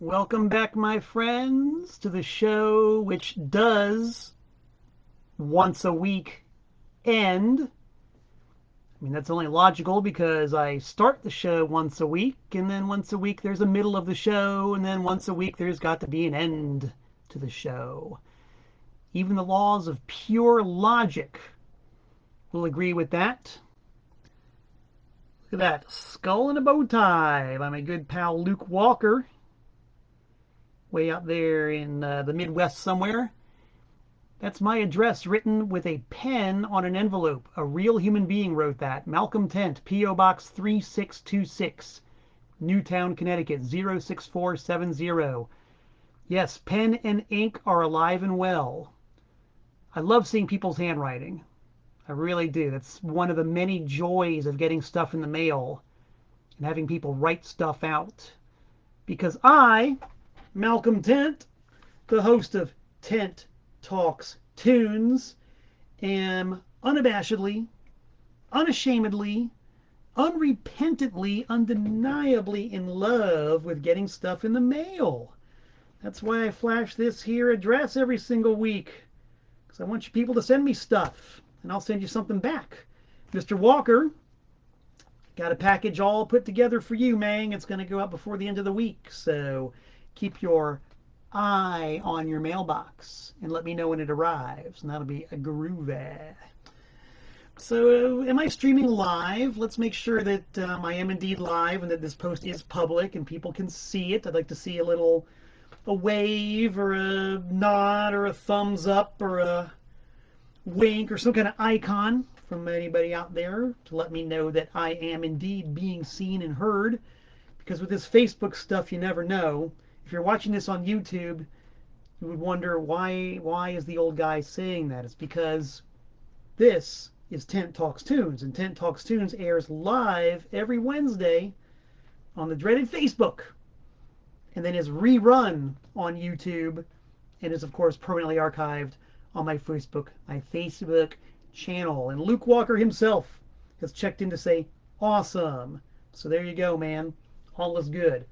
Welcome back, my friends, to the show which does once a week end. I mean, that's only logical because I start the show once a week, and then once a week there's a middle of the show, and then once a week there's got to be an end to the show. Even the laws of pure logic will agree with that. Look at that skull and a bow tie by my good pal Luke Walker, way out there in the Midwest somewhere. That's my address written with a pen on an envelope. A real human being wrote that. Malcolm Tent, P.O. Box 3626, Newtown, Connecticut 06470. Yes, pen and ink are alive and well. I love seeing people's handwriting. I really do. That's one of the many joys of getting stuff in the mail and having people write stuff out. Because I, Malcolm Tent, the host of Tent Talks Tunes, am unabashedly, unashamedly, unrepentantly, undeniably in love with getting stuff in the mail. That's why I flash this here address every single week, because I want you people to send me stuff, and I'll send you something back. Mr. Walker, got a package all put together for you, Mang. It's going to go out before the end of the week, so keep your eye on your mailbox and let me know when it arrives, and that'll be a groovy. So, am I streaming live? Let's make sure that I am indeed live and that this post is public and people can see it. I'd like to see a wave or a nod or a thumbs up or a wink or some kind of icon from anybody out there to let me know that I am indeed being seen and heard. Because with this Facebook stuff, you never know. If you're watching this on YouTube, you would wonder why is the old guy saying that? It's because this is Tent Talks Tunes, and Tent Talks Tunes airs live every Wednesday on the dreaded Facebook, and then is rerun on YouTube, and is of course permanently archived on my Facebook channel. And Luke Walker himself has checked in to say awesome. So there you go, man. All is good.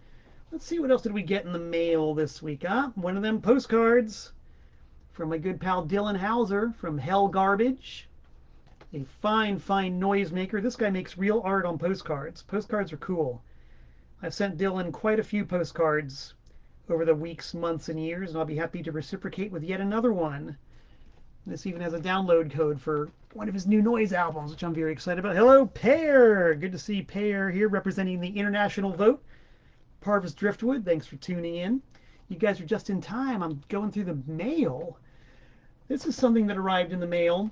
Let's see, what else did we get in the mail this week? One of them postcards from my good pal Dylan Hauser from Hell Garbage. A fine, fine noisemaker. This guy makes real art on postcards. Postcards are cool. I've sent Dylan quite a few postcards over the weeks, months, and years, and I'll be happy to reciprocate with yet another one. This even has a download code for one of his new noise albums, which I'm very excited about. Hello, Pear! Good to see Pear here representing the international vote. Parvis Driftwood, thanks for tuning in. You guys are just in time. I'm going through the mail. This is something that arrived in the mail.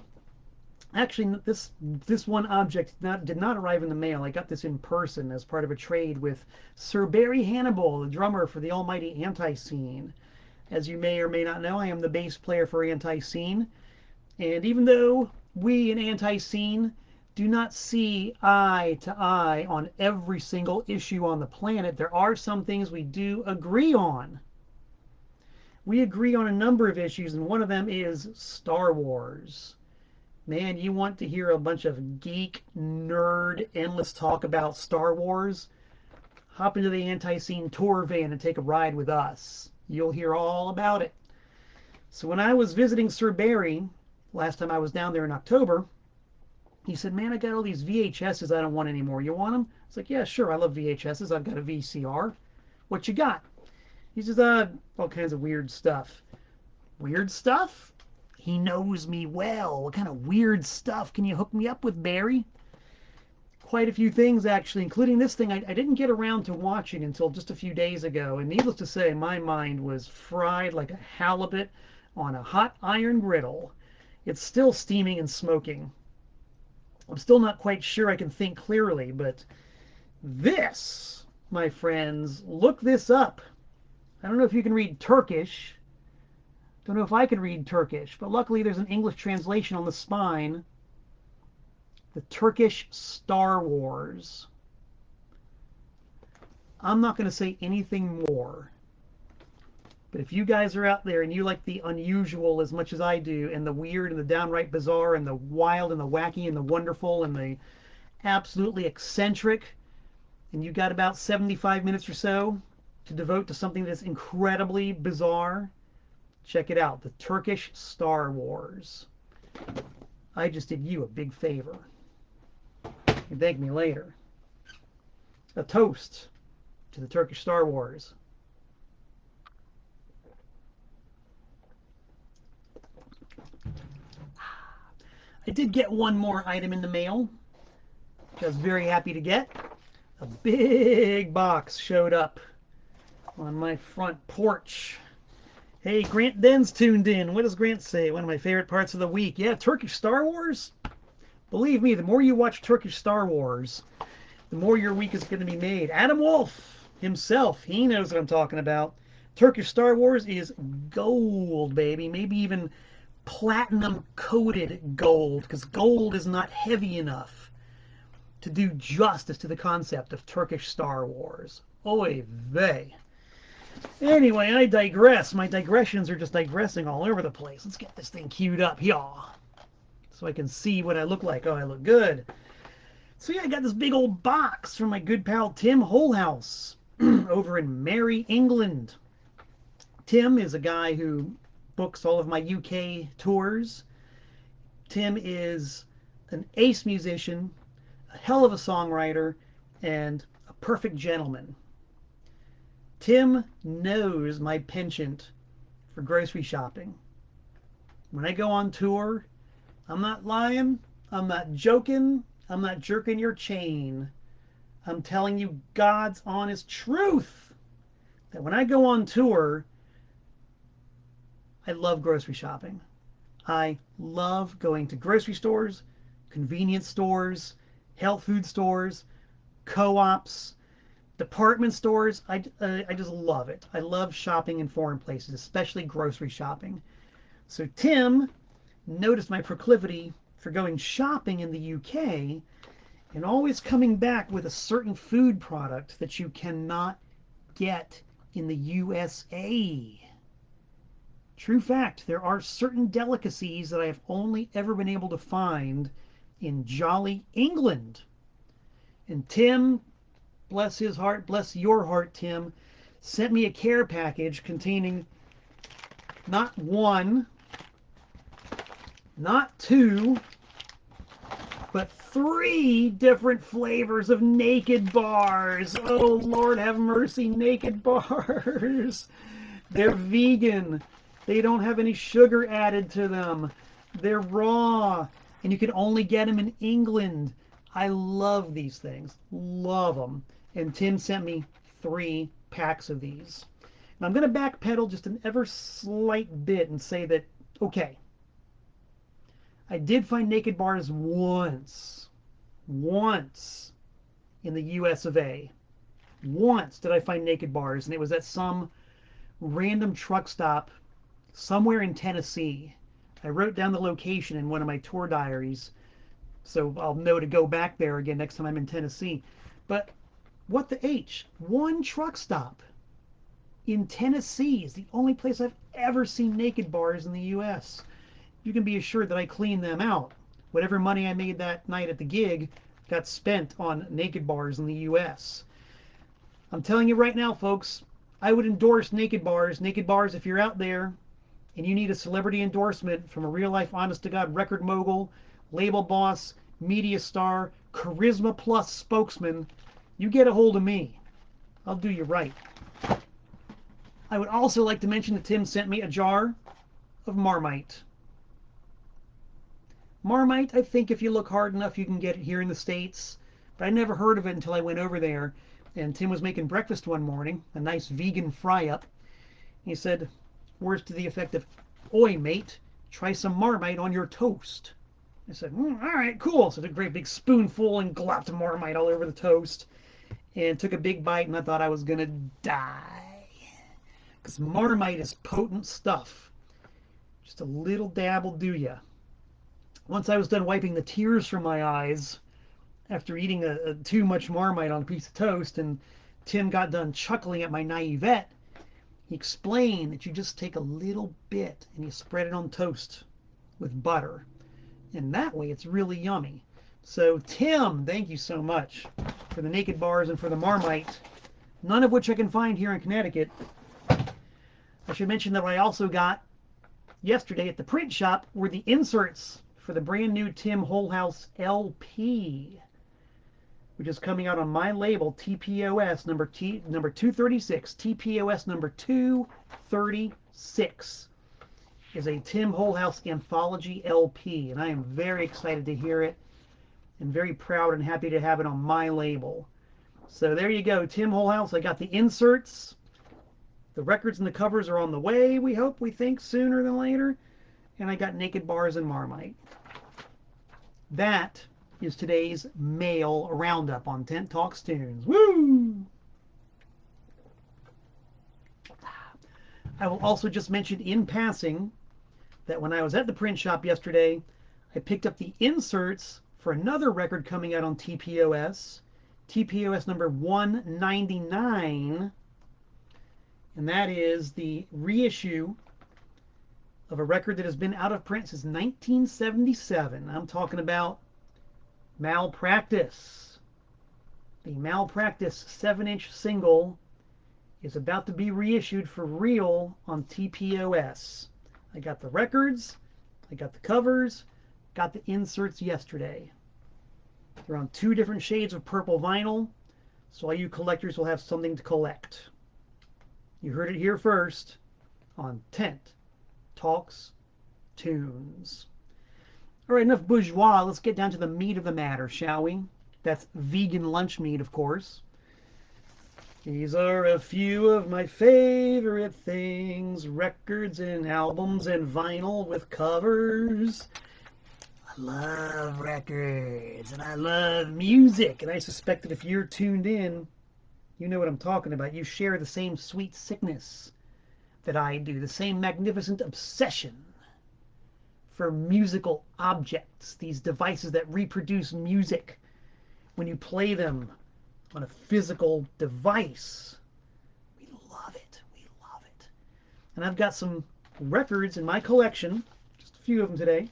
Actually, this one object did not arrive in the mail. I got this in person as part of a trade with Sir Barry Hannibal, the drummer for the almighty Anti-Scene. As you may or may not know, I am the bass player for Anti-Scene. And even though we in Anti-Scene do not see eye to eye on every single issue on the planet, there are some things we do agree on. We agree on a number of issues, and one of them is Star Wars. Man, you want to hear a bunch of geek, nerd, endless talk about Star Wars? Hop into the Anti-Scene tour van and take a ride with us. You'll hear all about it. So when I was visiting Sir Barry, last time I was down there in October, he said, man, I got all these VHSs I don't want anymore. You want them? I was like, yeah, sure. I love VHSs. I've got a VCR. What you got? He says, all kinds of weird stuff. Weird stuff? He knows me well. What kind of weird stuff can you hook me up with, Barry? Quite a few things, actually, including this thing I didn't get around to watching until just a few days ago. And needless to say, my mind was fried like a halibut on a hot iron griddle. It's still steaming and smoking. I'm still not quite sure I can think clearly, but this, my friends, look this up. I don't know if you can read Turkish. Don't know if I can read Turkish, but luckily there's an English translation on the spine. The Turkish Star Wars. I'm not going to say anything more. But if you guys are out there and you like the unusual as much as I do, and the weird and the downright bizarre and the wild and the wacky and the wonderful and the absolutely eccentric, and you got about 75 minutes or so, to devote to something that's incredibly bizarre, check it out. The Turkish Star Wars. I just did you a big favor. You can thank me later. A toast to the Turkish Star Wars. I did get one more item in the mail, which I was very happy to get. A big box showed up on my front porch. Hey, Grant Den's tuned in. What does Grant say? One of my favorite parts of the week. Yeah, Turkish Star Wars? Believe me, the more you watch Turkish Star Wars, the more your week is going to be made. Adam Wolf himself, he knows what I'm talking about. Turkish Star Wars is gold, baby. Maybe even platinum coated gold, because gold is not heavy enough to do justice to the concept of Turkish Star Wars. Oy vey. Anyway, I digress. My digressions are just digressing all over the place. Let's get this thing queued up, y'all, so I can see what I look like. Oh, I look good. So yeah, I got this big old box from my good pal Tim Holhouse over in Merry, England. Tim is a guy who books all of my UK tours. Tim is an ace musician, a hell of a songwriter, and a perfect gentleman. Tim knows my penchant for grocery shopping. When I go on tour, I'm not lying, I'm not joking, I'm not jerking your chain. I'm telling you God's honest truth that when I go on tour, I love grocery shopping. I love going to grocery stores, convenience stores, health food stores, co-ops, department stores. I just love it. I love shopping in foreign places, especially grocery shopping. So Tim noticed my proclivity for going shopping in the UK and always coming back with a certain food product that you cannot get in the USA. True fact, there are certain delicacies that I have only ever been able to find in jolly England. And Tim, bless his heart, bless your heart, Tim, sent me a care package containing not one, not two, but 3 different flavors of Naked bars. Oh, Lord have mercy, Naked bars. They're vegan. They don't have any sugar added to them. They're raw, and you can only get them in England. I love these things. Love them. And Tim sent me 3 packs of these. Now I'm going to backpedal just an ever slight bit and say that, okay, I did find Naked bars once in the US of A. Once did I find Naked bars, and it was at some random truck stop somewhere in Tennessee. I wrote down the location in one of my tour diaries, so I'll know to go back there again next time I'm in Tennessee. But what the H? One truck stop in Tennessee is the only place I've ever seen Naked bars in the US. You can be assured that I cleaned them out. Whatever money I made that night at the gig got spent on Naked bars in the US. I'm telling you right now, folks, I would endorse Naked bars. Naked bars, if you're out there and you need a celebrity endorsement from a real-life, honest-to-God record mogul, label boss, media star, charisma plus spokesman, you get a hold of me. I'll do you right. I would also like to mention that Tim sent me a jar of Marmite. Marmite, I think if you look hard enough, you can get it here in the States. But I never heard of it until I went over there. And Tim was making breakfast one morning, a nice vegan fry-up. He said, words to the effect of, "Oi, mate, try some Marmite on your toast." I said, all right, cool. So I took a great big spoonful and glopped Marmite all over the toast. And took a big bite, and I thought I was going to die. Because Marmite is potent stuff. Just a little dab will do ya. Once I was done wiping the tears from my eyes after eating too much Marmite on a piece of toast, and Tim got done chuckling at my naivete, he explained that you just take a little bit and you spread it on toast with butter. And that way it's really yummy. So Tim, thank you so much for the Naked bars and for the Marmite. none of which I can find here in Connecticut. I should mention that what I also got yesterday at the print shop were the inserts for the brand new Tim Holhouse LP, which is coming out on my label, TPOS number 236. TPOS number 236 is a Tim Holhouse anthology LP, and I am very excited to hear it and very proud and happy to have it on my label. So there you go, Tim Holhouse. I got the inserts. The records and the covers are on the way, we hope, we think, sooner than later. And I got Naked Bars and Marmite. That is today's mail roundup on Tent Talks Tunes. Woo! I will also just mention in passing that when I was at the print shop yesterday, I picked up the inserts for another record coming out on TPOS, TPOS number 199, and that is the reissue of a record that has been out of print since 1977. I'm talking about Malpractice. The Malpractice 7-inch single is about to be reissued for real on TPOS. I got the records, I got the covers, got the inserts yesterday. They're on 2 different shades of purple vinyl, so all you collectors will have something to collect. You heard it here first on Tent Talks Tunes. All right, enough bourgeois. Let's get down to the meat of the matter, shall we? That's vegan lunch meat, of course. These are a few of my favorite things, records and albums and vinyl with covers. I love records and I love music, and I suspect that if you're tuned in, you know what I'm talking about. You share the same sweet sickness that I do, the same magnificent obsession for musical objects, these devices that reproduce music when you play them on a physical device. We love it. We love it. And I've got some records in my collection, just a few of them today,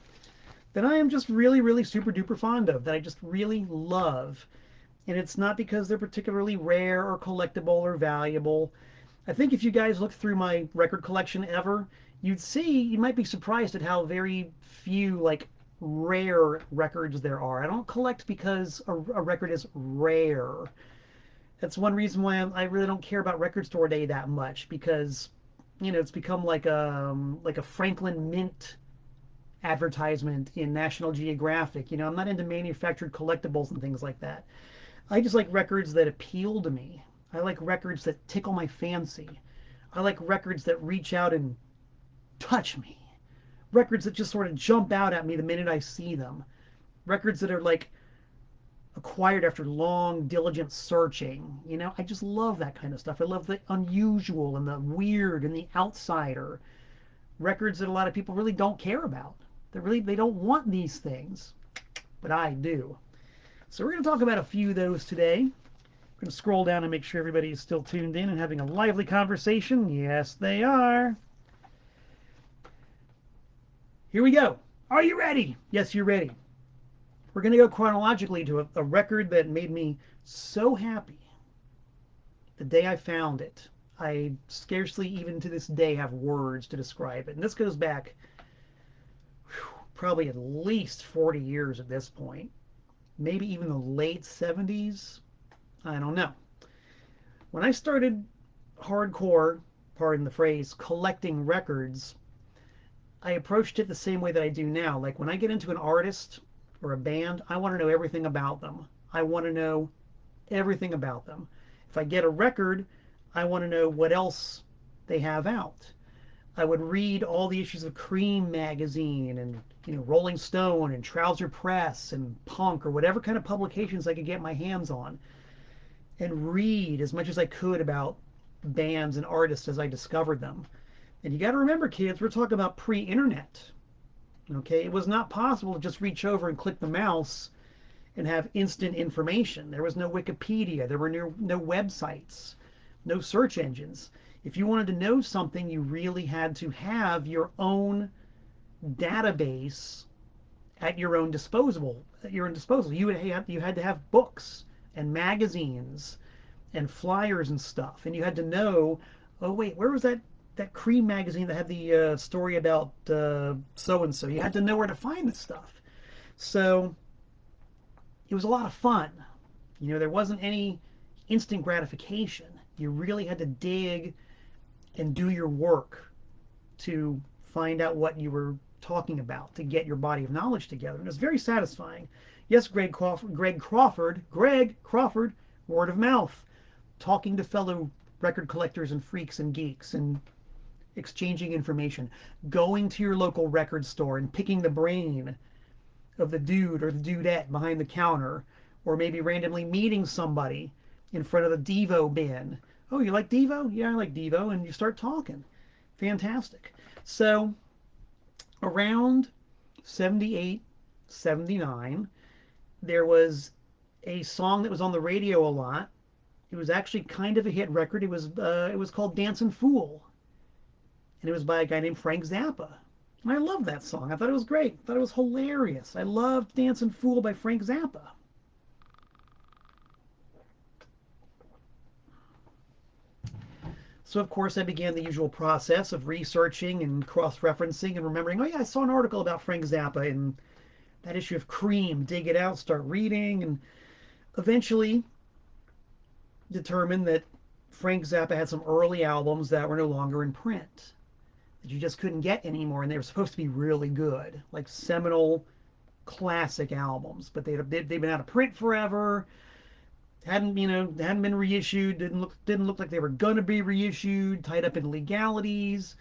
that I am just really, really super duper fond of, that I just really love. And it's not because they're particularly rare or collectible or valuable. I think if you guys look through my record collection ever, you'd see, you might be surprised at how very few like rare records there are. I don't collect because a record is rare. That's one reason why I really don't care about Record Store Day that much, because it's become like a Franklin Mint advertisement in National Geographic. I'm not into manufactured collectibles and things like that. I just like records that appeal to me. I like records that tickle my fancy. I like records that reach out and touch me. Records that just sort of jump out at me the minute I see them. Records that are like acquired after long, diligent searching. I just love that kind of stuff. I love the unusual and the weird and the outsider. Records that a lot of people really don't care about. They don't want these things, but I do. So we're going to talk about a few of those today. I'm going to scroll down and make sure everybody is still tuned in and having a lively conversation. Yes, they are. Here we go. Are you ready? Yes, you're ready. We're going to go chronologically to a record that made me so happy the day I found it. I scarcely even to this day have words to describe it. And this goes back probably at least 40 years at this point. Maybe even the late 70s. I don't know. When I started hardcore, pardon the phrase, collecting records, I approached it the same way that I do now. Like when I get into an artist or a band, I want to know everything about them. I want to know everything about them. If I get a record, I want to know what else they have out. I would read all the issues of Cream magazine and Rolling Stone and Trouser Press and Punk or whatever kind of publications I could get my hands on, and read as much as I could about bands and artists as I discovered them. And you got to remember, kids, we're talking about pre-internet. Okay, it was not possible to just reach over and click the mouse and have instant information. There was no Wikipedia. There were no websites, no search engines. If you wanted to know something, you really had to have your own database at your own disposal. You had to have books and magazines and flyers and stuff. And you had to know, oh wait, where was that Cream magazine that had the story about so and so? You had to know where to find this stuff. So it was a lot of fun. You know, there wasn't any instant gratification. You really had to dig and do your work to find out what you were talking about, to get your body of knowledge together. And it was very satisfying. Yes, Greg Crawford, word of mouth, talking to fellow record collectors and freaks and geeks and exchanging information, going to your local record store and picking the brain of the dude or the dudette behind the counter, or maybe randomly meeting somebody in front of the Devo bin. Oh, you like Devo? Yeah, I like Devo. And you start talking. Fantastic. So around 78, 79, there was a song that was on the radio a lot. It was actually kind of a hit record. It was called Dancin' Fool, and it was by a guy named Frank Zappa. And I loved that song. I thought it was great. I thought it was hilarious. I loved Dancin' Fool by Frank Zappa. So of course I began the usual process of researching and cross-referencing and remembering, oh yeah, I saw an article about Frank Zappa in that issue of Cream. Dig it out, start reading, and eventually determined that Frank Zappa had some early albums that were no longer in print, that you just couldn't get anymore, and they were supposed to be really good, like seminal classic albums, but they've been out of print forever. Hadn't been reissued. Didn't look like they were gonna be reissued. Tied up in legalities,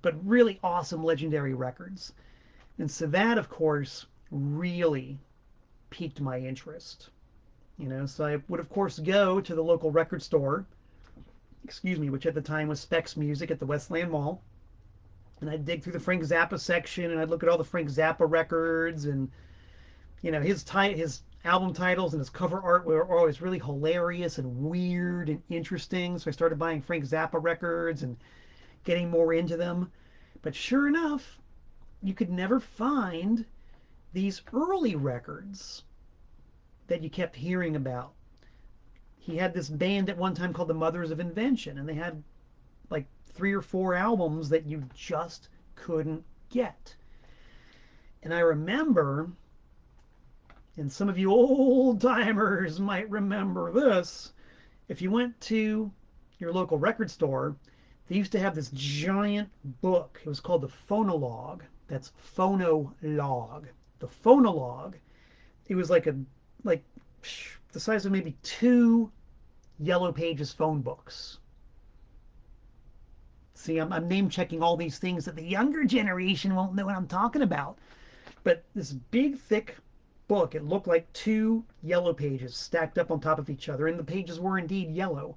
but really awesome, legendary records. And so that, of course, really piqued my interest. So I would, of course, go to the local record store, excuse me, which at the time was Specs Music at the Westland Mall, and I'd dig through the Frank Zappa section, and I'd look at all the Frank Zappa records, and his album titles and his cover art were always really hilarious and weird and interesting. So I started buying Frank Zappa records and getting more into them. But sure enough, you could never find these early records that you kept hearing about. He had this band at one time called the Mothers of Invention, and they had like 3 or 4 albums that you just couldn't get. And I remember, and some of you old timers might remember this, if you went to your local record store, they used to have this giant book. It was called the phonologue. That's phonologue. The phonologue. It was like the size of maybe 2 Yellow Pages phone books. See, I'm name checking all these things that the younger generation won't know what I'm talking about. But this big, thick book, it looked like 2 Yellow Pages stacked up on top of each other, and the pages were indeed yellow.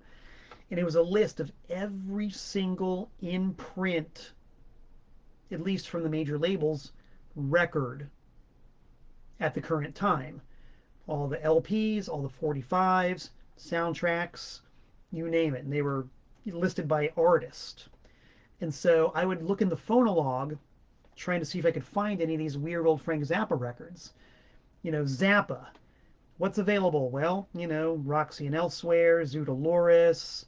And it was a list of every single in print, at least from the major labels, record at the current time. All the LPs, all the 45s, soundtracks, you name it. And they were listed by artist. And so I would look in the phonologue trying to see if I could find any of these weird old Frank Zappa records. Zappa. What's available? Well, Roxy and Elsewhere, Zootaloris.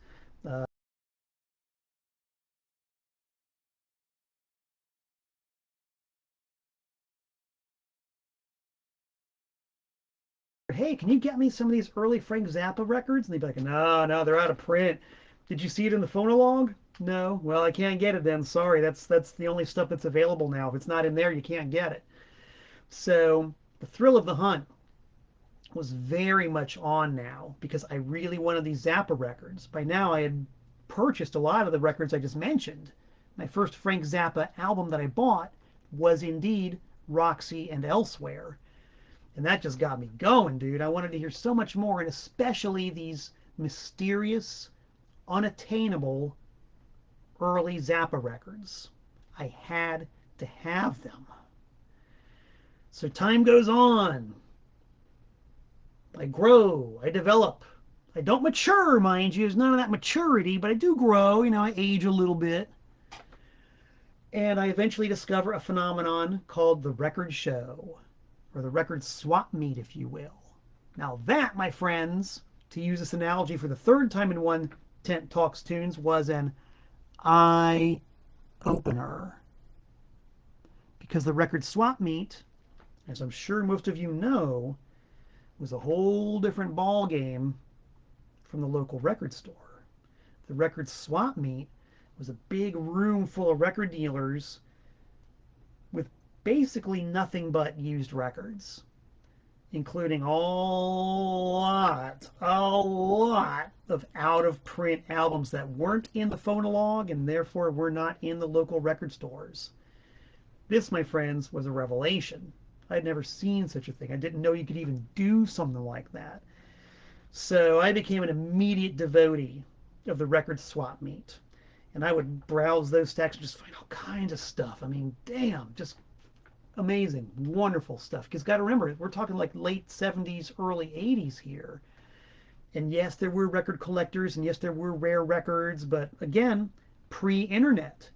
Hey, can you get me some of these early Frank Zappa records? And they'd be like, no, they're out of print. Did you see it in the phonologue? No. Well, I can't get it then. Sorry, that's the only stuff that's available now. If it's not in there, you can't get it. So the thrill of the hunt was very much on now because I really wanted these Zappa records. By now, I had purchased a lot of the records I just mentioned. My first Frank Zappa album that I bought was indeed Roxy and Elsewhere. And that just got me going, dude. I wanted to hear so much more, and especially these mysterious, unattainable early Zappa records. I had to have them. So time goes on. I grow, I develop. I don't mature, mind you. There's none of that maturity, but I do grow. I age a little bit. And I eventually discover a phenomenon called the record show, or the record swap meet, if you will. Now that, my friends, to use this analogy for the third time in One Tent Talks Tunes, was an eye opener. Because the record swap meet, as I'm sure most of you know, was a whole different ball game from the local record store. The record swap meet was a big room full of record dealers with basically nothing but used records, including a lot of out-of-print albums that weren't in the phonologue and therefore were not in the local record stores. This, my friends, was a revelation. I'd never seen such a thing. I didn't know you could even do something like that. So I became an immediate devotee of the record swap meet. And I would browse those stacks and just find all kinds of stuff. I mean, damn, just amazing, wonderful stuff. Because got to remember, we're talking like late 70s, early 80s here. And yes, there were record collectors, and yes, there were rare records, but again, pre-internet.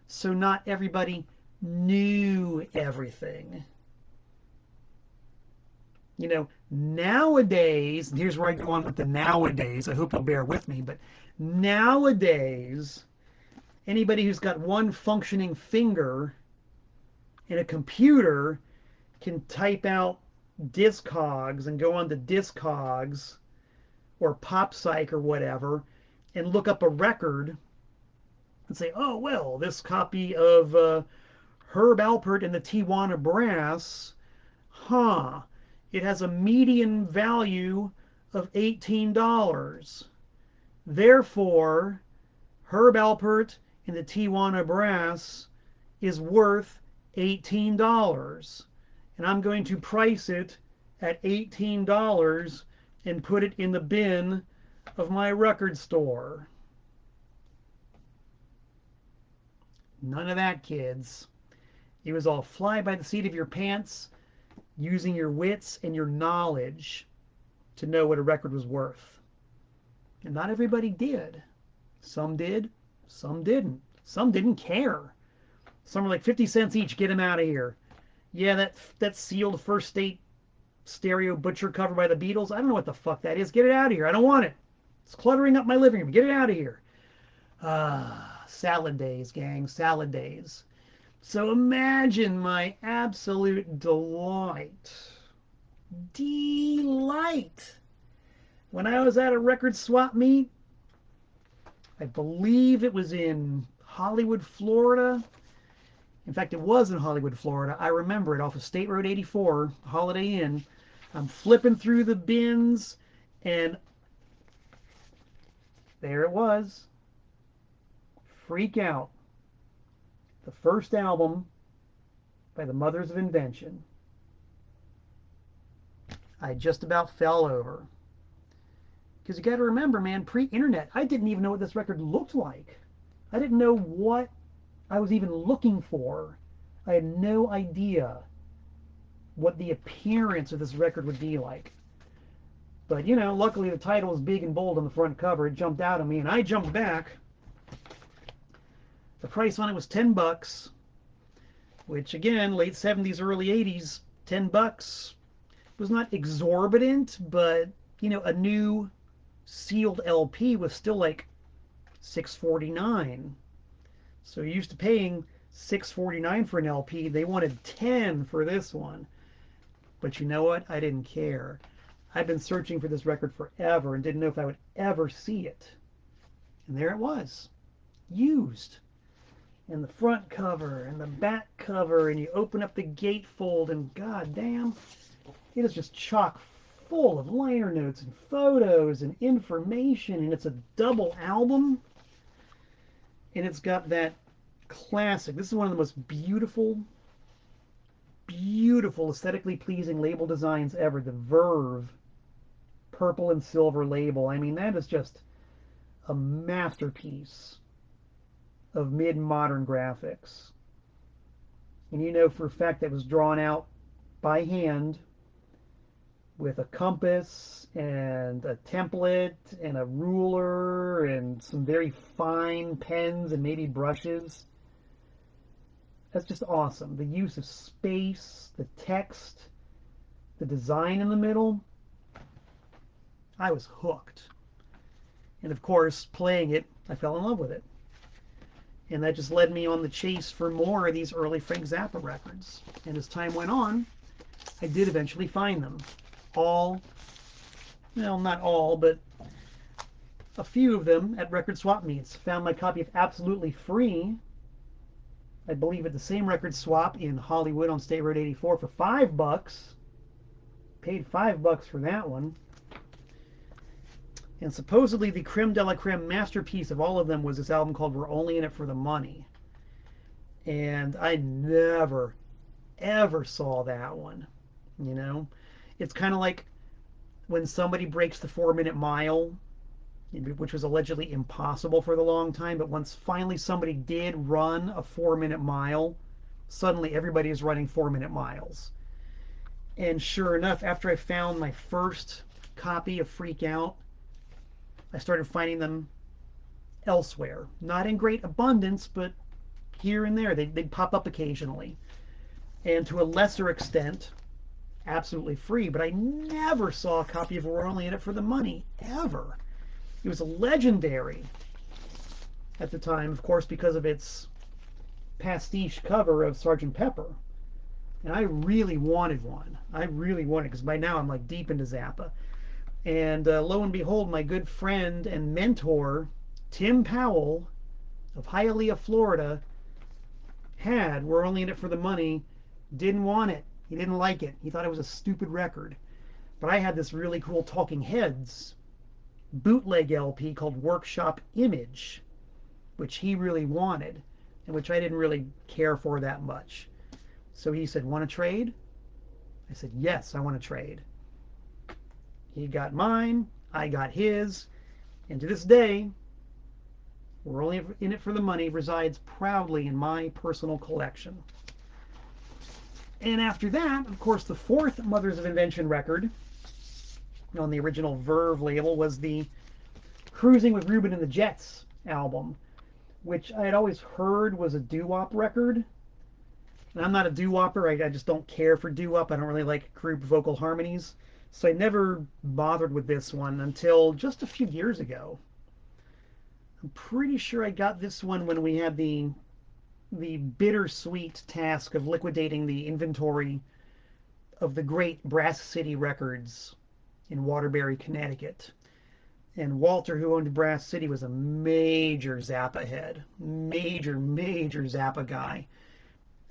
So not everybody knew everything. You know, nowadays, and here's where I go on with the nowadays, I hope you'll bear with me, but nowadays, anybody who's got one functioning finger in a computer can type out Discogs and go on to Discogs or PopPsych or whatever and look up a record and say, oh, well, this copy of Herb Alpert and the Tijuana Brass, it has a median value of $18. Therefore, Herb Alpert and the Tijuana Brass is worth $18. And I'm going to price it at $18 and put it in the bin of my record store. None of that, kids. It was all fly by the seat of your pants, using your wits and your knowledge to know what a record was worth. And not everybody did. Some did, some didn't. Some didn't care. Some were like 50 cents each, get them out of here. Yeah, that sealed First State stereo butcher cover by the Beatles, I don't know what the fuck that is. Get it out of here. I don't want it. It's cluttering up my living room. Get it out of here. Salad days, gang. Salad days. So imagine my absolute delight when I was at a record swap meet. I believe it was in Hollywood, Florida. In fact, it was in Hollywood, Florida. I remember it, off of State Road 84, Holiday Inn. I'm flipping through the bins, and there it was. Freak Out. The first album by the Mothers of Invention. I just about fell over. Because you got to remember, man, pre-internet, I didn't even know what this record looked like. I didn't know what I was even looking for. I had no idea what the appearance of this record would be like. But, you know, luckily the title was big and bold on the front cover. It jumped out at me, and I jumped back. The price on it was $10, which, again, late 70s, early 80s, $10 was not exorbitant, but, you know, a new sealed LP was still like $6.49. So you're used to paying $6.49 for an LP. They wanted $10 for this one. But you know what? I didn't care. I've been searching for this record forever and didn't know if I would ever see it. And there it was. Used. And the front cover and the back cover, and you open up the gatefold, and goddamn, it is just chock full of liner notes and photos and information, and it's a double album, and it's got that classic. This is one of the most beautiful, aesthetically pleasing label designs ever. The Verve purple and silver label. I mean, that is just a masterpiece of mid-modern graphics. And you know for a fact that was drawn out by hand with a compass and a template and a ruler and some very fine pens and maybe brushes. That's just awesome. The use of space, the text, the design in the middle. I was hooked. And of course, playing it, I fell in love with it. And that just led me on the chase for more of these early Frank Zappa records. And as time went on, I did eventually find them. All, well, not all, but a few of them at record swap meets. Found my copy of Absolutely Free, I believe at the same record swap in Hollywood on State Road 84 for $5. Paid $5 for that one. And supposedly the creme de la creme masterpiece of all of them was this album called We're Only in It for the Money. And I never, ever saw that one. You know? It's kind of like when somebody breaks the 4 minute mile, which was allegedly impossible for the long time, but once finally somebody did run a 4 minute mile, suddenly everybody is running 4 minute miles. And sure enough, after I found my first copy of Freak Out, I started finding them elsewhere. Not in great abundance, but here and there. They'd pop up occasionally. And to a lesser extent, Absolutely Free. But I never saw a copy of We're Only in It for the Money, ever. It was legendary at the time, of course, because of its pastiche cover of Sgt. Pepper. And I really wanted one. I really wanted it, because by now I'm like deep into Zappa. And lo and behold, my good friend and mentor, Tim Powell of Hialeah, Florida, had We're Only in It for the Money, didn't want it. He didn't like it. He thought it was a stupid record. But I had this really cool Talking Heads bootleg LP called Workshop Image, which he really wanted, and which I didn't really care for that much. So he said, "Want to trade?" I said, "Yes, I want to trade." He got mine, I got his, and to this day, We're Only in It for the Money resides proudly in my personal collection. And after that, of course, the fourth Mothers of Invention record on the original Verve label was the Cruising with Ruben and the Jets album, which I had always heard was a doo-wop record. And I'm not a doo-wopper. I just don't care for doo-wop. I don't really like group vocal harmonies. So I never bothered with this one until just a few years ago. I'm pretty sure I got this one when we had the bittersweet task of liquidating the inventory of the great Brass City Records in Waterbury, Connecticut. And Walter, who owned Brass City, was a major Zappa head. Major Zappa guy.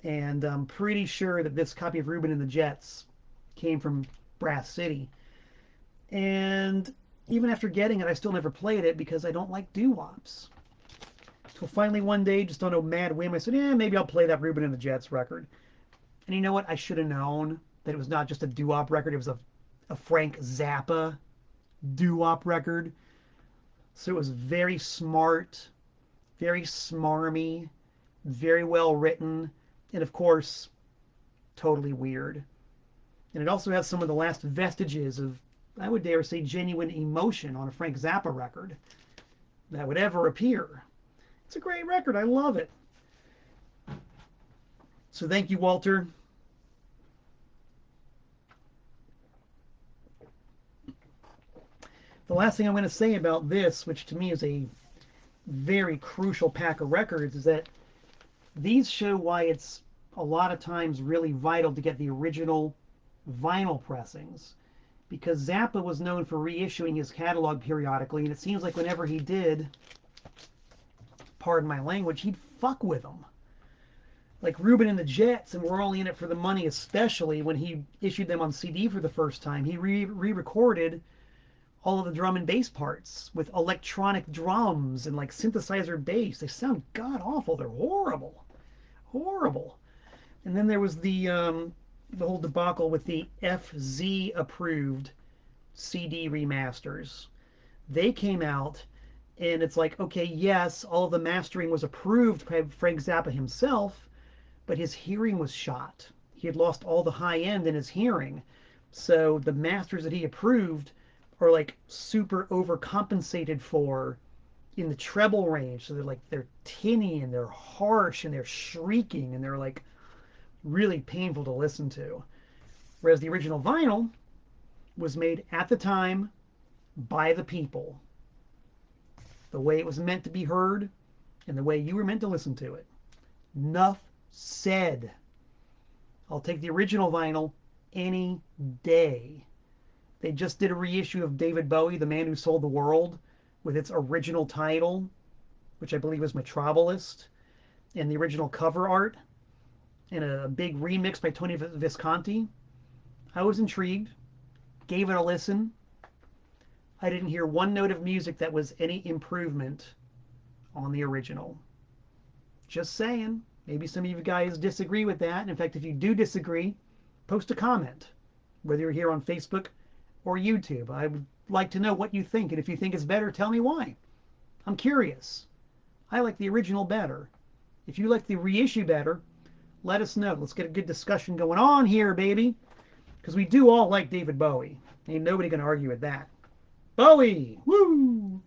And I'm pretty sure that this copy of Ruben and the Jets came from Brass City. And even after getting it, I still never played it because I don't like doo-wops. So finally one day, just on a mad whim, I said, yeah, maybe I'll play that Ruben and the Jets record. And you know what? I should have known that it was not just a doo-wop record. It was a Frank Zappa doo-wop record. So it was very smart, very smarmy, very well written, and of course, totally weird. And it also has some of the last vestiges of, I would dare say, genuine emotion on a Frank Zappa record that would ever appear. It's a great record. I love it. So thank you, Walter. The last thing I'm going to say about this, which to me is a very crucial pack of records, is that these show why it's a lot of times really vital to get the original vinyl pressings, because Zappa was known for reissuing his catalog periodically, and it seems like whenever he did, pardon my language, he'd fuck with them. Like Ruben and the Jets and We're Only in It for the Money, especially when he issued them on CD for the first time, he re-recorded all of the drum and bass parts with electronic drums and like synthesizer bass. They sound god awful. They're horrible, horrible. And then there was the whole debacle with the FZ approved CD remasters. They came out, and it's like, okay, yes, all of the mastering was approved by Frank Zappa himself, but his hearing was shot. He had lost all the high end in his hearing. So the masters that he approved are like super overcompensated for in the treble range. So they're tinny and they're harsh and they're shrieking and they're like really painful to listen to. Whereas the original vinyl was made at the time by the people, the way it was meant to be heard, and the way you were meant to listen to it. Nuff said. I'll take the original vinyl any day. They just did a reissue of David Bowie, The Man Who Sold the World, with its original title, which I believe was Metropolis, and the original cover art, and a big remix by Tony Visconti. I was intrigued, gave it a listen. I didn't hear one note of music that was any improvement on the original. Just saying. Maybe some of you guys disagree with that. And in fact, if you do disagree, post a comment, whether you're here on Facebook or YouTube. I would like to know what you think. And if you think it's better, tell me why. I'm curious. I like the original better. If you like the reissue better, let us know. Let's get a good discussion going on here, baby. Because we do all like David Bowie. Ain't nobody going to argue with that. Bowie! Woo!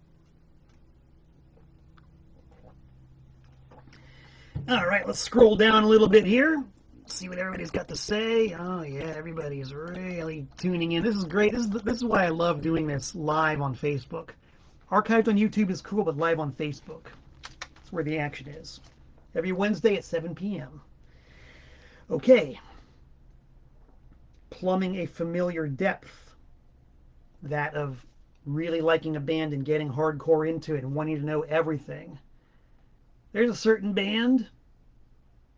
All right, let's scroll down a little bit here. See what everybody's got to say. Oh yeah, everybody's really tuning in. This is great. This is why I love doing this live on Facebook. Archived on YouTube is cool, but live on Facebook, that's where the action is. Every Wednesday at 7 p.m. Okay. Plumbing a familiar depth. That of really liking a band and getting hardcore into it and wanting to know everything. There's a certain band.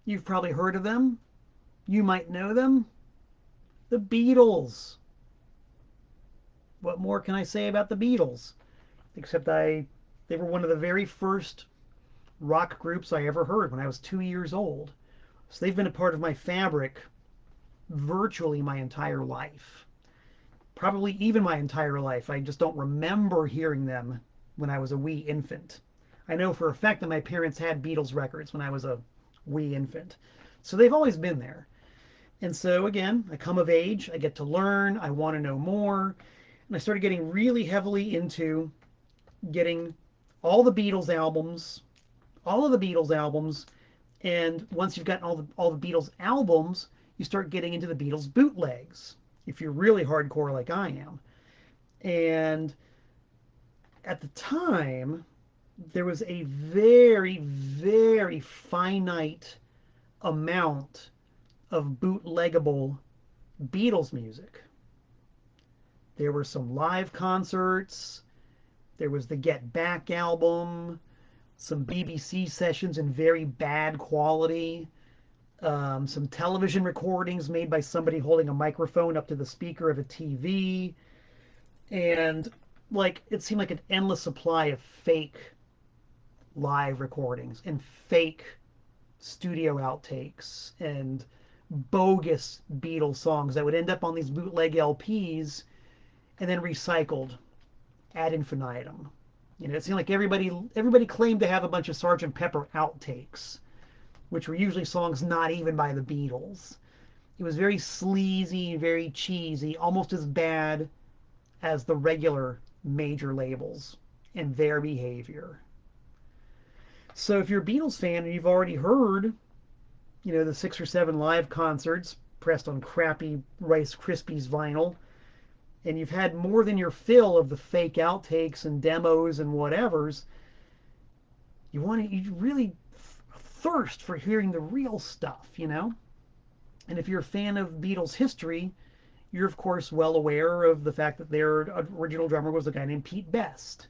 You've probably heard of them. You might know them. The Beatles. What more can I say about the Beatles? Except they were one of the very first rock groups I ever heard when I was 2 years old. So they've been a part of my fabric virtually my entire life. Probably even my entire life. I just don't remember hearing them when I was a wee infant. I know for a fact that my parents had Beatles records when I was a wee infant. So they've always been there. And so again, I come of age, I get to learn, I want to know more. And I started getting really heavily into getting all the Beatles albums, all of the Beatles albums. And once you've gotten all the Beatles albums, you start getting into the Beatles bootlegs, if you're really hardcore like I am. And at the time, there was a very, very finite amount of bootleggable Beatles music. There were some live concerts. There was the Get Back album, some BBC sessions in very bad quality, some television recordings made by somebody holding a microphone up to the speaker of a TV. And like it seemed like an endless supply of fake live recordings and fake studio outtakes and bogus Beatles songs that would end up on these bootleg LPs and then recycled ad infinitum. You know, it seemed like everybody claimed to have a bunch of Sgt. Pepper outtakes, which were usually songs not even by the Beatles. It was very sleazy, very cheesy, almost as bad as the regular major labels and their behavior. So if you're a Beatles fan and you've already heard, you know, the 6 or 7 live concerts pressed on crappy Rice Krispies vinyl, and you've had more than your fill of the fake outtakes and demos and whatevers, you really thirst for hearing the real stuff, you know? And if you're a fan of Beatles history, you're of course well aware of the fact that their original drummer was a guy named Pete Best.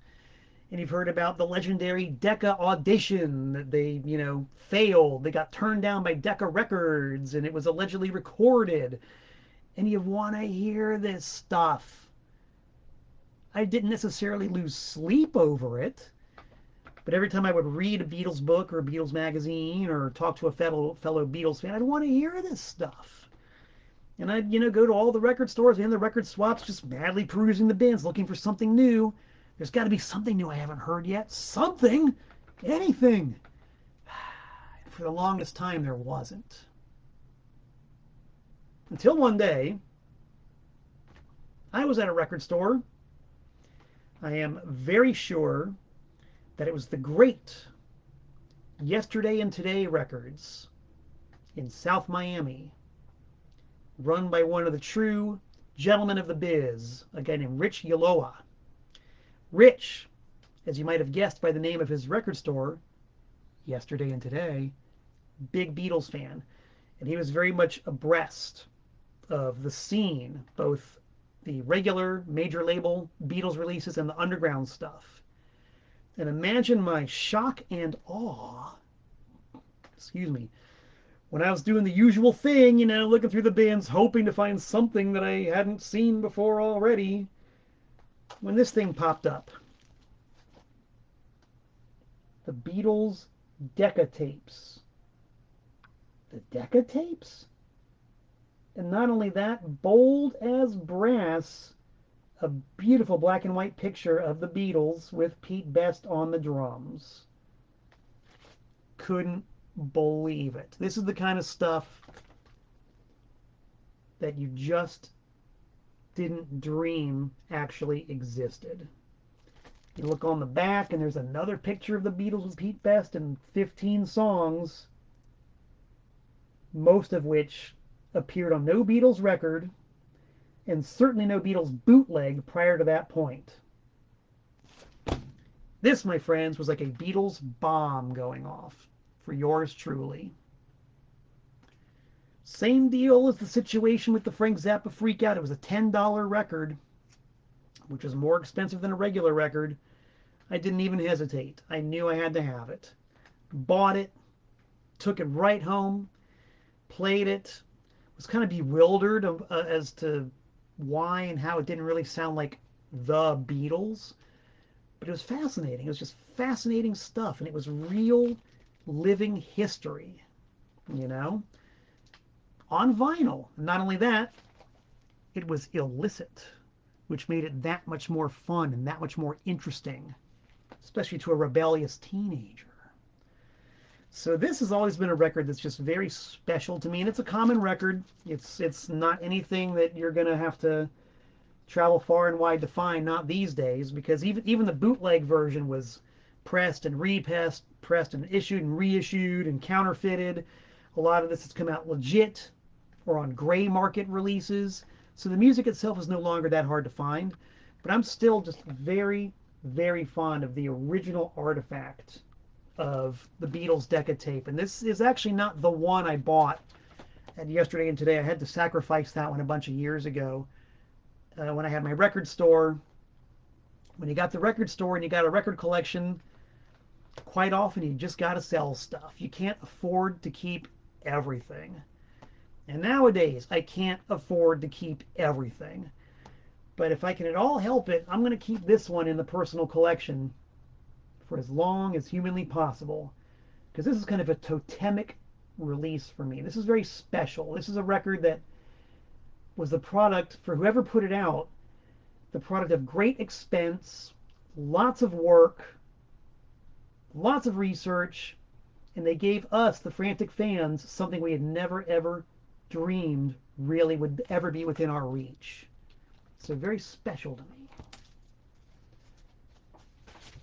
And you've heard about the legendary Decca audition that they, you know, failed. They got turned down by Decca Records and it was allegedly recorded. And you want to hear this stuff. I didn't necessarily lose sleep over it. But every time I would read a Beatles book or a Beatles magazine or talk to a fellow Beatles fan, I'd want to hear this stuff. And I'd, you know, go to all the record stores and the record swaps, just madly perusing the bins, looking for something new. There's got to be something new I haven't heard yet. Something. Anything. For the longest time, there wasn't. Until one day, I was at a record store. I am very sure that it was the great Yesterday and Today Records in South Miami, run by one of the true gentlemen of the biz, a guy named Rich Yaloa. Rich, as you might have guessed by the name of his record store, Yesterday and Today, big Beatles fan. And he was very much abreast of the scene, both the regular major label Beatles releases and the underground stuff. And imagine my shock and awe, excuse me, when I was doing the usual thing, looking through the bins, hoping to find something that I hadn't seen before already, when this thing popped up. The Beatles Decca tapes. The Decca tapes? And not only that, bold as brass, a beautiful black and white picture of the Beatles with Pete Best on the drums. Couldn't believe it. This is the kind of stuff that you just didn't dream actually existed. You look on the back and there's another picture of the Beatles with Pete Best and 15 songs, most of which appeared on no Beatles record and certainly no Beatles bootleg prior to that point. This, my friends, was like a Beatles bomb going off for yours truly. Same deal as the situation with the Frank Zappa Freakout. It was a $10 record, which was more expensive than a regular record. I didn't even hesitate. I knew I had to have it. Bought it, took it right home, played it, was kind of bewildered as to why and how it didn't really sound like the Beatles. But it was fascinating. It was just fascinating stuff, and it was real living history, on vinyl. And not only that, it was illicit, which made it that much more fun and that much more interesting, especially to a rebellious teenager. So this has always been a record that's just very special to me, and it's a common record. It's not anything that you're going to have to travel far and wide to find, not these days, because even the bootleg version was pressed and repressed, pressed and issued and reissued and counterfeited. A lot of this has come out legit or on gray market releases. So the music itself is no longer that hard to find, but I'm still just very, very fond of the original artifact of the Beatles Decca tape. And this is actually not the one I bought at Yesterday and Today. I had to sacrifice that one a bunch of years ago when I had my record store. When you got the record store and you got a record collection, quite often you just got to sell stuff. You can't afford to keep everything. And nowadays, I can't afford to keep everything. But if I can at all help it, I'm going to keep this one in the personal collection for as long as humanly possible, because this is kind of a totemic release for me. This is very special. This is a record that was the product, for whoever put it out, the product of great expense, lots of work, lots of research, and they gave us, the frantic fans, something we had never ever dreamed really would ever be within our reach. So very special to me.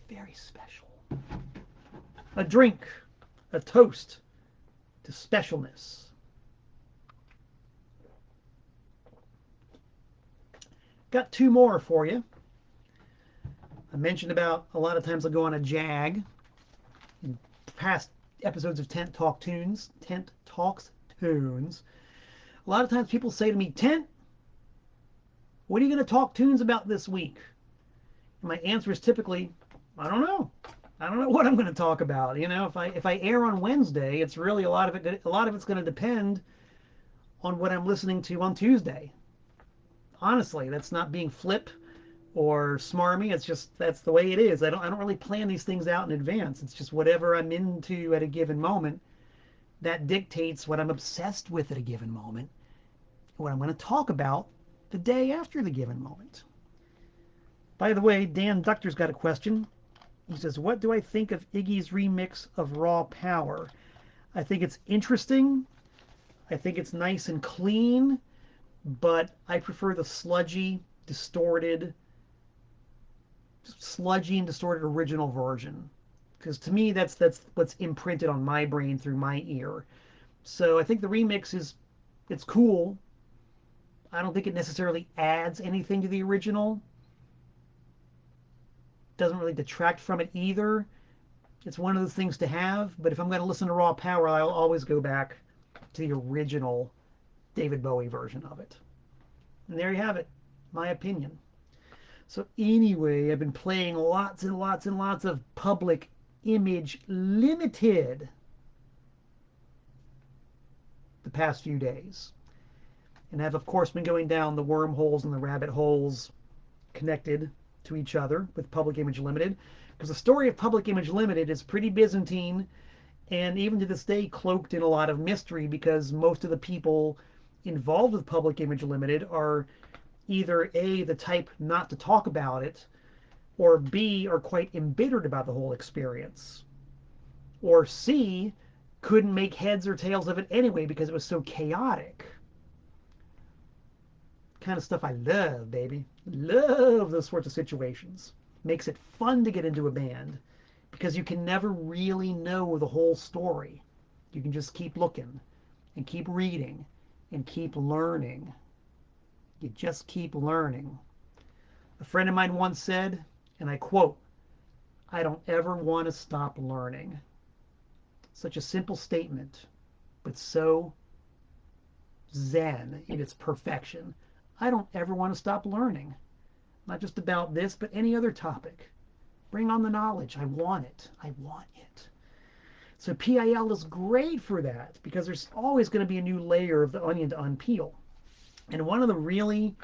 Very special. A drink, a toast to specialness. Got two more for you. I mentioned about a lot of times I'll go on a jag. In past episodes of Tent Talks Tunes, a lot of times people say to me, Tent, what are you going to talk tunes about this week? And my answer is typically, I don't know. I don't know what I'm going to talk about. If I air on Wednesday, it's really a lot of it's going to depend on what I'm listening to on Tuesday. Honestly, that's not being flip or smarmy. It's just that's the way it is. I don't really plan these things out in advance. It's just whatever I'm into at a given moment that dictates what I'm obsessed with at a given moment, what I'm going to talk about the day after the given moment. By the way, Dan Duchter's got a question. He says, what do I think of Iggy's remix of Raw Power? I think it's interesting. I think it's nice and clean, but I prefer the sludgy and distorted original version. Because to me, that's what's imprinted on my brain through my ear. So I think the remix it's cool. I don't think it necessarily adds anything to the original. doesn't really detract from it either. It's one of those things to have, but if I'm going to listen to Raw Power, I'll always go back to the original David Bowie version of it. And there you have it, my opinion. So anyway, I've been playing lots and lots and lots of Public Image Limited the past few days. And I've, of course, been going down the wormholes and the rabbit holes connected to each other with Public Image Limited. Because the story of Public Image Limited is pretty Byzantine, and even to this day cloaked in a lot of mystery, because most of the people involved with Public Image Limited are either A, the type not to talk about it, or B, are quite embittered about the whole experience, or C, couldn't make heads or tails of it anyway because it was so chaotic. Kind of stuff I love, baby. Love those sorts of situations. Makes it fun to get into a band because you can never really know the whole story. You can just keep looking and keep reading and keep learning. You just keep learning. A friend of mine once said, and I quote, "I don't ever want to stop learning." Such a simple statement, but so zen in its perfection. I don't ever want to stop learning. Not just about this, but any other topic. Bring on the knowledge. I want it. I want it. So PIL is great for that because there's always going to be a new layer of the onion to unpeel. And one of the really,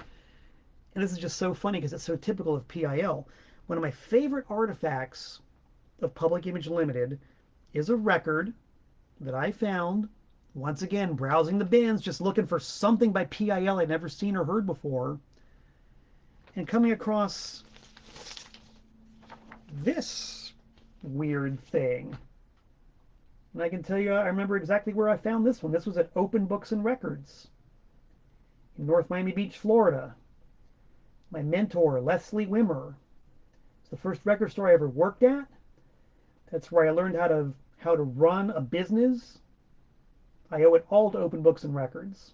and this is just so funny because it's so typical of PIL, one of my favorite artifacts of Public Image Limited is a record that I found, once again, browsing the bins, just looking for something by PIL I'd never seen or heard before, and coming across this weird thing. And I can tell you, I remember exactly where I found this one. This was at Open Books and Records in North Miami Beach, Florida. My mentor, Leslie Wimmer. It's the first record store I ever worked at. That's where I learned how to run a business. I owe it all to Open Books and Records.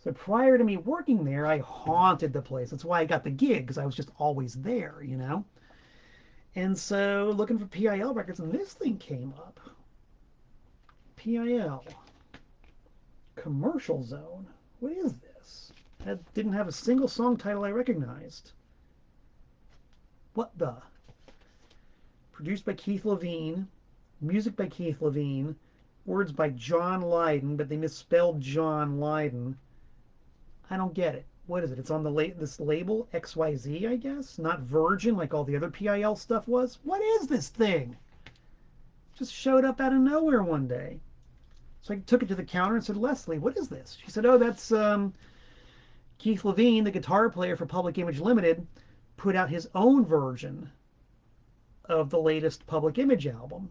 So prior to me working there, I haunted the place. That's why I got the gig, because I was just always there, you know? And so looking for PIL records, and this thing came up. PIL. Commercial Zone. What is this? That didn't have a single song title I recognized. What the? Produced by Keith Levine. Music by Keith Levine. Words by John Lydon, but they misspelled John Lydon. I don't get it. What is it? It's on the this label, XYZ, I guess? Not Virgin like all the other PIL stuff was? What is this thing? Just showed up out of nowhere one day. So I took it to the counter and said, "Leslie, what is this?" She said, "Oh, that's Keith Levine, the guitar player for Public Image Limited, put out his own version of the latest Public Image album."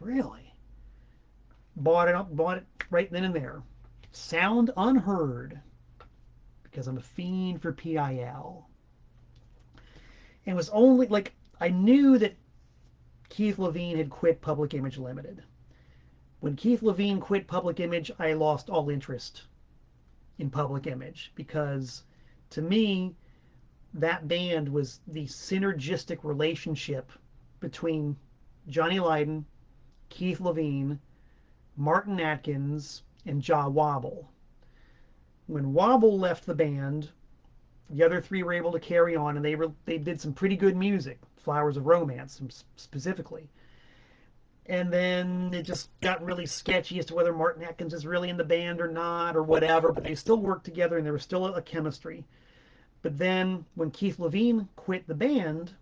Really? Bought it right then and there. Sound unheard, because I'm a fiend for PIL. And it was only, like, I knew that Keith Levine had quit Public Image Limited. When Keith Levine quit Public Image, I lost all interest in Public Image, because to me, that band was the synergistic relationship between Johnny Lydon, Keith Levine, Martin Atkins, and Jah Wobble. When Wobble left the band, the other three were able to carry on, and they did some pretty good music, Flowers of Romance specifically. And then it just got really sketchy as to whether Martin Atkins is really in the band or not, or whatever, but they still worked together and there was still a chemistry. But then when Keith Levine quit the band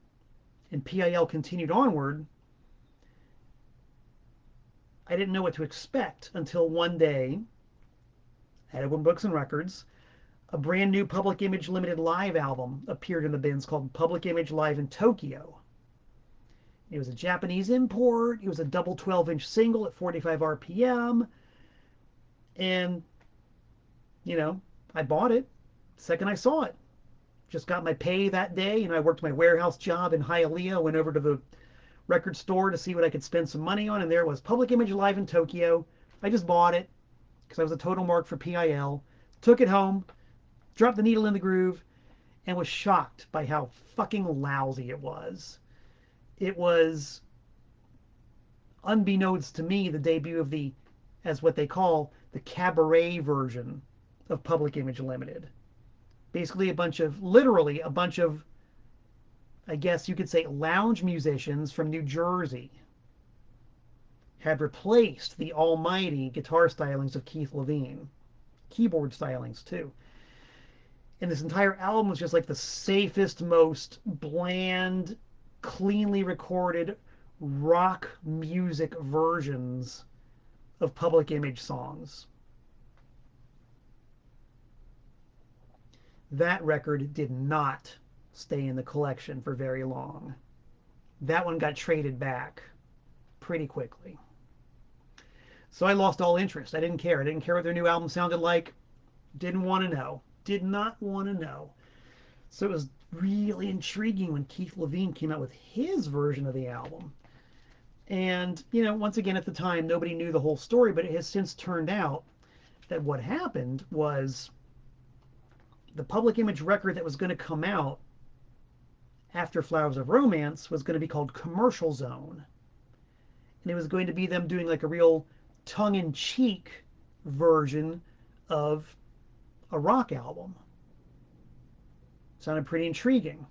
and PIL continued onward, I didn't know what to expect until one day at Open Books and Records, a brand new Public Image Limited live album appeared in the bins called Public Image Live in Tokyo. It was a Japanese import. It was a double 12-inch single at 45 RPM. And, you know, I bought it the second I saw it. Just got my pay that day, and I worked my warehouse job in Hialeah, went over to the record store to see what I could spend some money on, and there was Public Image Live in Tokyo. I just bought it because I was a total mark for PIL. Took it home, dropped the needle in the groove, and was shocked by how fucking lousy it was. It was, unbeknownst to me, the debut of the, as what they call, the cabaret version of Public Image Limited. Basically, literally a bunch of, I guess you could say, lounge musicians from New Jersey had replaced the almighty guitar stylings of Keith Levene, keyboard stylings too. And this entire album was just like the safest, most bland, cleanly recorded rock music versions of Public Image songs. That record did not stay in the collection for very long. That one got traded back pretty quickly. So I lost all interest. I didn't care. I didn't care what their new album sounded like. Didn't want to know. Did not want to know. So it was really intriguing when Keith Levene came out with his version of the album. And, once again, at the time, nobody knew the whole story, but it has since turned out that what happened was the Public Image record that was going to come out after Flowers of Romance was going to be called Commercial Zone. And it was going to be them doing like a real tongue-in-cheek version of a rock album. Sounded pretty intriguing.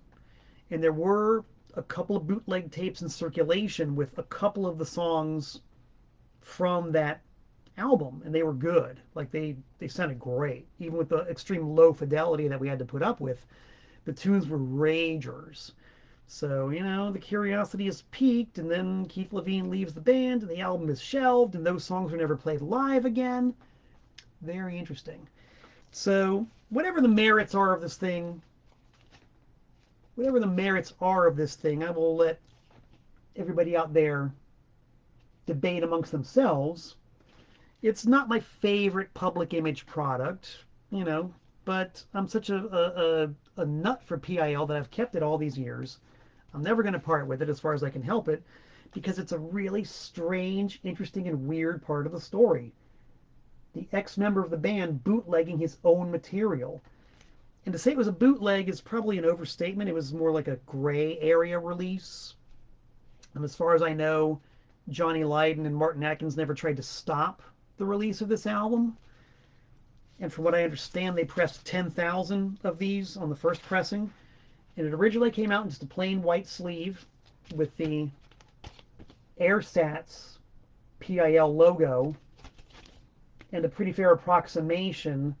And there were a couple of bootleg tapes in circulation with a couple of the songs from that album, and they were good. Like they sounded great. Even with the extreme low fidelity that we had to put up with, the tunes were ragers. So, the curiosity is piqued, and then Keith Levene leaves the band, and the album is shelved, and those songs were never played live again. Very interesting. So, whatever the merits are of this thing, I will let everybody out there debate amongst themselves. It's not my favorite Public Image product, but I'm such a nut for PIL that I've kept it all these years. I'm never going to part with it as far as I can help it, because it's a really strange, interesting, and weird part of the story. The ex-member of the band bootlegging his own material. And to say it was a bootleg is probably an overstatement. It was more like a gray area release. And as far as I know, Johnny Lydon and Martin Atkins never tried to stop the release of this album. And from what I understand, they pressed 10,000 of these on the first pressing. And it originally came out in just a plain white sleeve with the AirSats PIL logo and a pretty fair approximation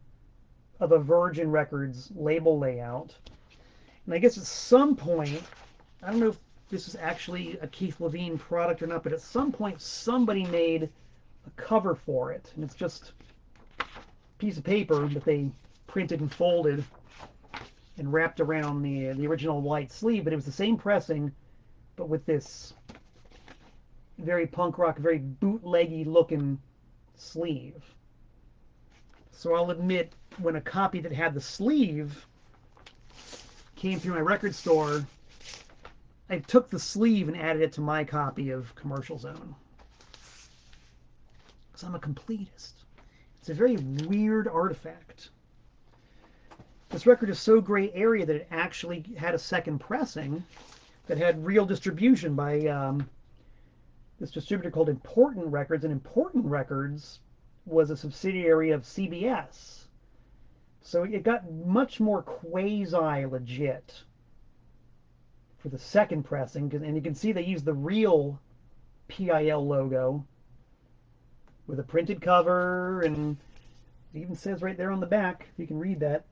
of a Virgin Records label layout. And I guess at some point, I don't know if this is actually a Keith Levene product or not, but at some point somebody made a cover for it. And it's just a piece of paper that they printed and folded and wrapped around the original white sleeve. But it was the same pressing, but with this very punk rock, very bootleggy looking sleeve. So I'll admit, when a copy that had the sleeve came through my record store, I took the sleeve and added it to my copy of Commercial Zone. Because I'm a completist. It's a very weird artifact. This record is so gray area that it actually had a second pressing that had real distribution by this distributor called Important Records, and Important Records was a subsidiary of CBS. So it got much more quasi-legit for the second pressing, and you can see they used the real PIL logo with a printed cover, and it even says right there on the back, if you can read that,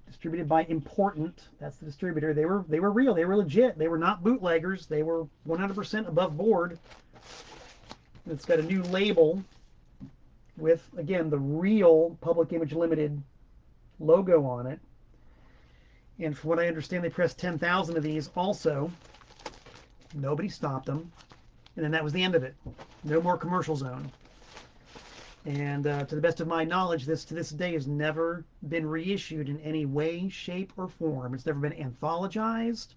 distributed by Important. That's the distributor. They were real. They were legit. They were not bootleggers. They were 100% above board. And it's got a new label with, again, the real Public Image Limited logo on it. And from what I understand, they pressed 10,000 of these also. Nobody stopped them. And then that was the end of it. No more Commercial Zone. And to the best of my knowledge, this to this day has never been reissued in any way, shape, or form. It's never been anthologized.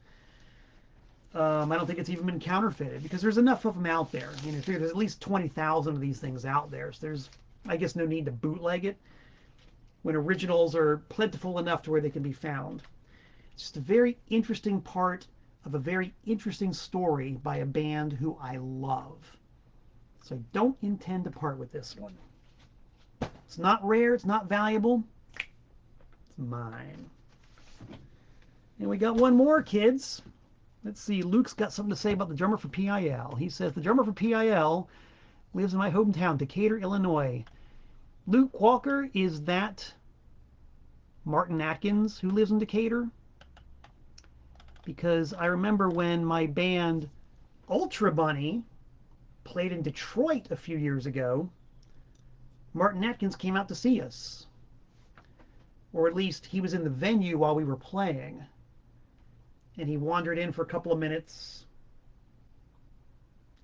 I don't think it's even been counterfeited, because there's enough of them out there. There's at least 20,000 of these things out there. So there's, I guess, no need to bootleg it when originals are plentiful enough to where they can be found. Just a very interesting part of a very interesting story by a band who I love. So I don't intend to part with this one. It's not rare, it's not valuable. It's mine. And we got one more, kids. Let's see, Luke's got something to say about the drummer for PIL. He says, the drummer for PIL lives in my hometown, Decatur, Illinois. Luke Walker, is that Martin Atkins who lives in Decatur? Because I remember when my band Ultra Bunny played in Detroit a few years ago, Martin Atkins came out to see us. Or at least he was in the venue while we were playing. And he wandered in for a couple of minutes,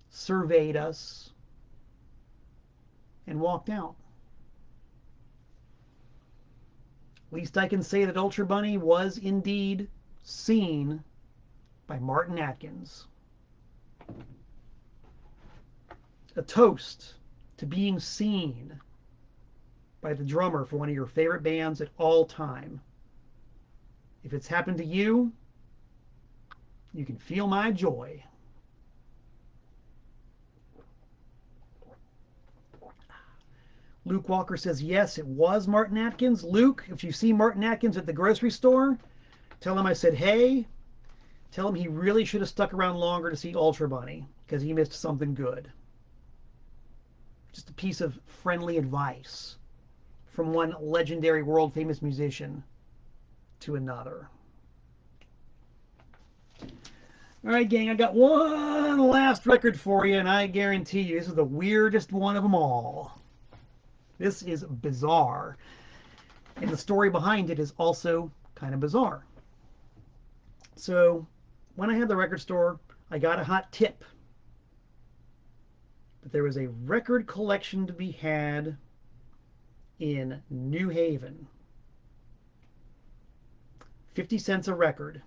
surveyed us, and walked out. At least I can say that Ultra Bunny was indeed seen by Martin Atkins. A toast to being seen by the drummer for one of your favorite bands at all time. If it's happened to you, you can feel my joy. Luke Walker says, yes, it was Martin Atkins. Luke, if you see Martin Atkins at the grocery store, tell him I said, hey. Tell him he really should have stuck around longer to see Ultra Bunny, because he missed something good. Just a piece of friendly advice from one legendary world-famous musician to another. All right, gang, I got one last record for you, and I guarantee you this is the weirdest one of them all. This is bizarre. And the story behind it is also kind of bizarre. So, when I had the record store, I got a hot tip. But there was a record collection to be had in New Haven. 50 cents a record.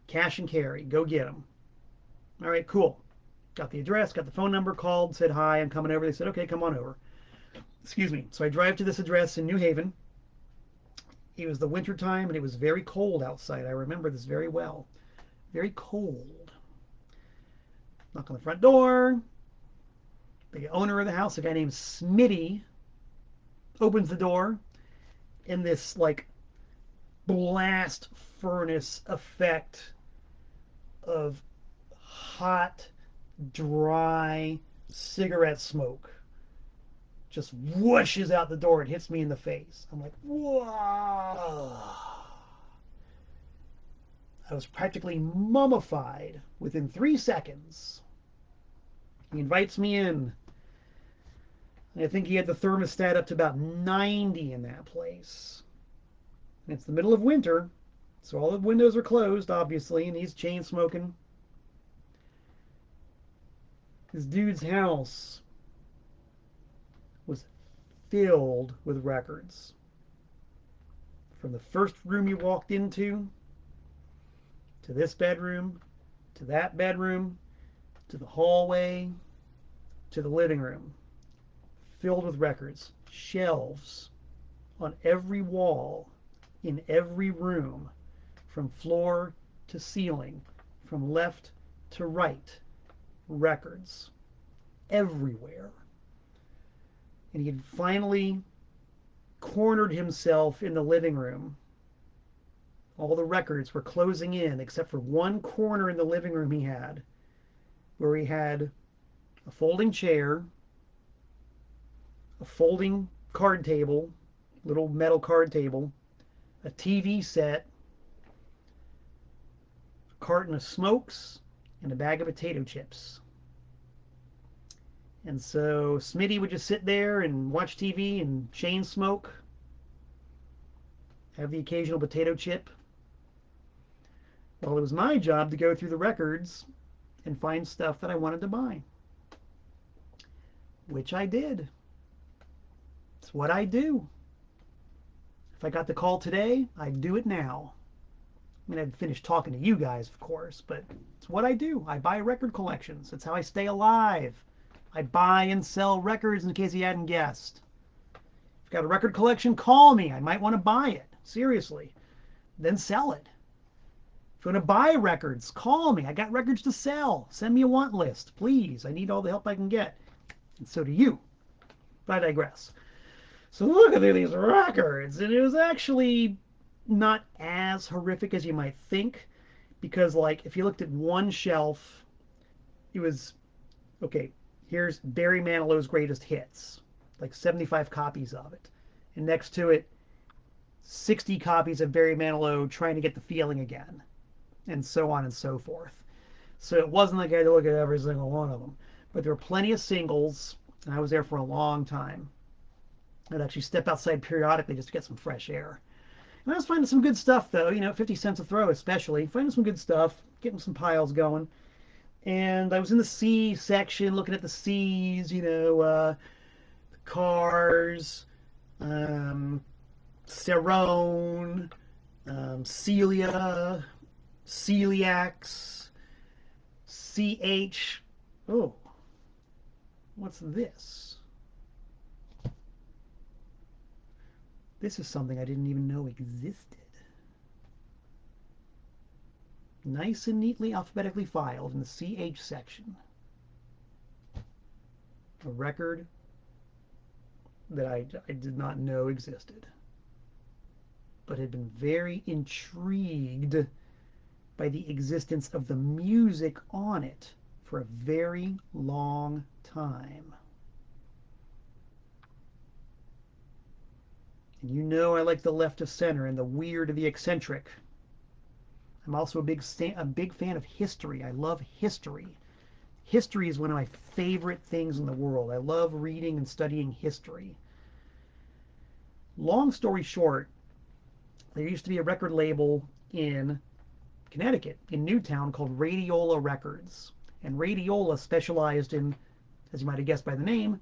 Cash and carry. Go get them. All right, cool. Got the address, got the phone number, called, said hi, I'm coming over. They said, okay, come on over. Excuse me. So I drive to this address in New Haven. It was the winter time and it was very cold outside. I remember this very well. Very cold. Knock on the front door. The owner of the house, a guy named Smitty, opens the door, and this like blast furnace effect of hot, dry cigarette smoke just whooshes out the door and hits me in the face. I'm like, whoa. I was practically mummified within 3 seconds. He invites me in. I think he had the thermostat up to about 90 in that place. And it's the middle of winter, so all the windows are closed, obviously, and he's chain smoking. This dude's house was filled with records. From the first room you walked into, to this bedroom, to that bedroom, to the hallway, to the living room. Filled with records. Shelves on every wall, in every room, from floor to ceiling, from left to right. Records. Everywhere. And he had finally cornered himself in the living room. All the records were closing in, except for one corner in the living room he had, where he had a folding chair, a folding card table, little metal card table, a TV set, a carton of smokes, and a bag of potato chips. And so Smitty would just sit there and watch TV and chain smoke, have the occasional potato chip. Well, it was my job to go through the records and find stuff that I wanted to buy, which I did. It's what I do. If I got the call today, I'd do it now. I mean, I'd finish talking to you guys, of course, but it's what I do. I buy record collections. That's how I stay alive. I buy and sell records, in case you hadn't guessed. If you've got a record collection, call me. I might want to buy it. Seriously. Then sell it. If you want to buy records, call me. I got records to sell. Send me a want list, please. I need all the help I can get. And so do you. But I digress. So look at these records. And it was actually not as horrific as you might think. Because, like, if you looked at one shelf, it was, okay, here's Barry Manilow's greatest hits. Like 75 copies of it. And next to it, 60 copies of Barry Manilow trying to get the feeling again. And so on and so forth. So it wasn't like I had to look at every single one of them. But there were plenty of singles, and I was there for a long time. I'd actually step outside periodically just to get some fresh air. And I was finding some good stuff, though, 50 cents a throw especially. Finding some good stuff, getting some piles going. And I was in the C section looking at the C's, the Cars, Cerrone, Celia, Celiacs, CH. Oh, what's this? This is something I didn't even know existed. Nice and neatly alphabetically filed in the CH section. A record that I did not know existed, but had been very intrigued by the existence of the music on it for a very long time. And I like the left of center and the weird of the eccentric. I'm also a big fan of history. I love history. History is one of my favorite things in the world. I love reading and studying history. Long story short, there used to be a record label in Connecticut, in Newtown, called Radiola Records. And Radiola specialized in, as you might have guessed by the name,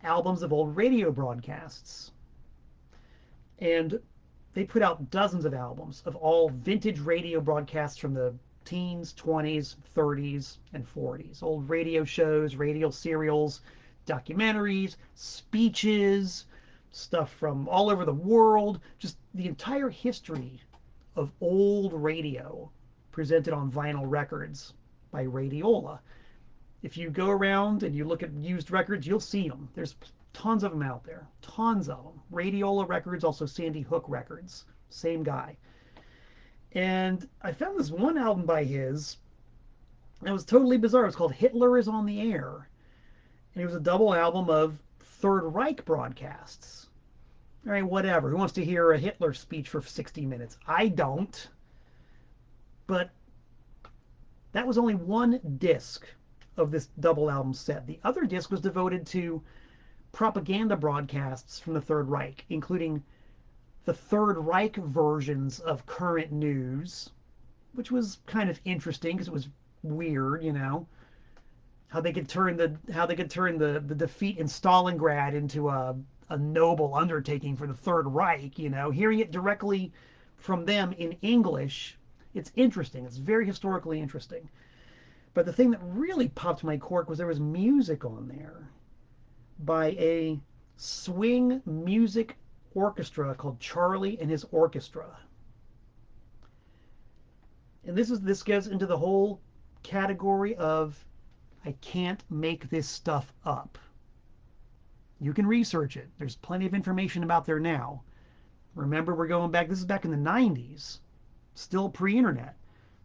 albums of old radio broadcasts. And they put out dozens of albums of all vintage radio broadcasts from the teens, 20s, 30s, and 40s. Old radio shows, radio serials, documentaries, speeches, stuff from all over the world, just the entire history of old radio presented on vinyl records by Radiola. If you go around and you look at used records, you'll see them. There's tons of them out there. Tons of them. Radiola Records, also Sandy Hook Records. Same guy. And I found this one album by his. It was totally bizarre. It was called Hitler is on the Air. And it was a double album of Third Reich broadcasts. All right, whatever. Who wants to hear a Hitler speech for 60 minutes? I don't. But that was only one disc of this double album set. The other disc was devoted to propaganda broadcasts from the Third Reich, including the Third Reich versions of current news, which was kind of interesting because it was weird, how they could turn the defeat in Stalingrad into a noble undertaking for the Third Reich, hearing it directly from them in English. It's interesting. It's very historically interesting. But the thing that really popped my cork was there was music on there by a swing music orchestra called Charlie and his Orchestra. And this gets into the whole category of I can't make this stuff up. You can research it. There's plenty of information about there now. Remember, we're going back, this is back in the 90s, still pre-internet.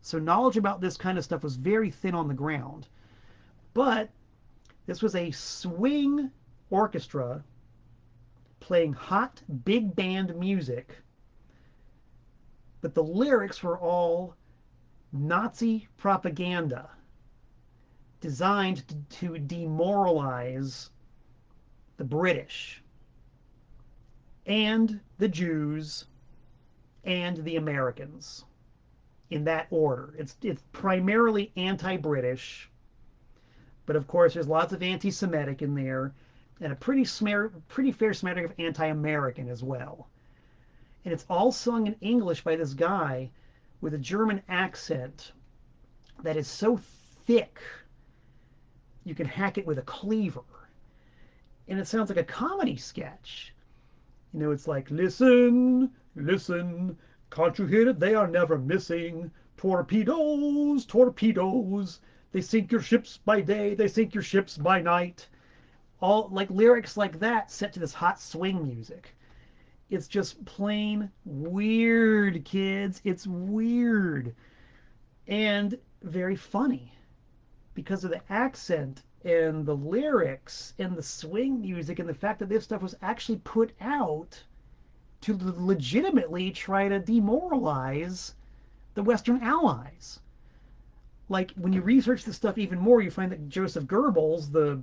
So knowledge about this kind of stuff was very thin on the ground. But this was a swing orchestra playing hot big band music, but the lyrics were all Nazi propaganda designed to demoralize the British and the Jews and the Americans, in that order. It's primarily anti-British, but of course there's lots of anti-Semitic in there, and a pretty fair smattering of anti-American as well. And it's all sung in English by this guy with a German accent that is so thick you can hack it with a cleaver. And it sounds like a comedy sketch. It's like, listen, listen, can't you hear it? They are never missing. Torpedoes, torpedoes, they sink your ships by day, they sink your ships by night. All like lyrics like that set to this hot swing music. It's just plain weird, kids. It's weird and very funny because of the accent and the lyrics and the swing music and the fact that this stuff was actually put out to legitimately try to demoralize the Western Allies. Like when you research this stuff even more, you find that Joseph Goebbels, the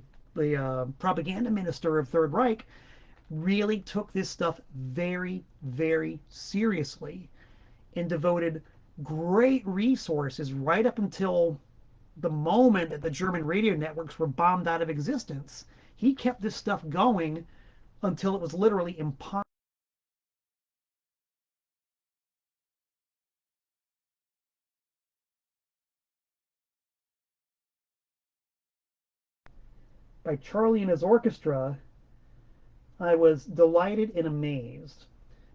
propaganda minister of Third Reich, really took this stuff very, very seriously and devoted great resources right up until the moment that the German radio networks were bombed out of existence. He kept this stuff going until it was literally impossible. By Charlie and his orchestra, I was delighted and amazed